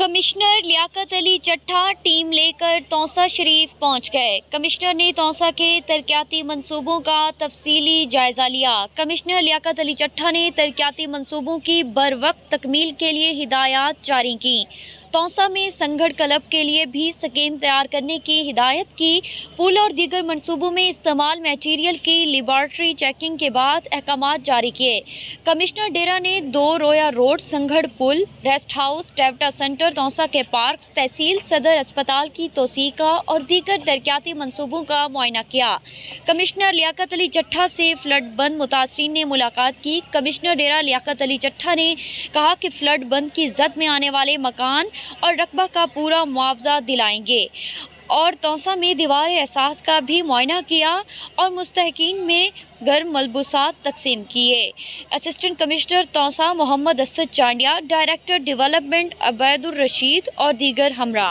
Commissioner Liaquat Ali Chatha team लेकर तौसा शरीफ पहुंच गए। कमिश्नर ने तौसा के तरक्याती मंसूबों का तफसीली जायजा लिया। कमिश्नर लियाकत अली चट्ठा ने तरक्याती मंसूबों की बरवक्त तकमील के लिए हिदायत जारी की। तौसा में संगढ़ क्लब के लिए भी स्कीम तैयार करने की हिदायत की। पुल और दीगर मंसूबों में इस्तेमाल मटीरियल की लेबॉर्ट्री चेकिंग के बाद अहकामात जारी किए। कमिश्नर डेरा ने 2 रोया रोड, संगढ़ पुल, rest house, data centre, Taunsa के पार्क, तहसील सदर अस्पताल की तोसी का और दीगर तरक्याती मंसूबों का मुआयना किया। कमिश्नर लियाकत अली चट्ठा से फ्लड बंद मुतासरीन ने मुलाकात की। कमिश्नर डेरा लियाकत अली चट्ठा ने कहा कि फ्लड बंद की जद में आने वाले मकान और रकबा का पूरा मुआवजा दिलाएंगे और तौसा में दीवार एहसास का भी मुआयना किया और मुस्तहकीन में गर्म मलबूसात तकसीम किए। Assistant commissioner Taunsa Mohammad Asad Chandia, director development Ubaidur Rasheed और दीगर हमरा।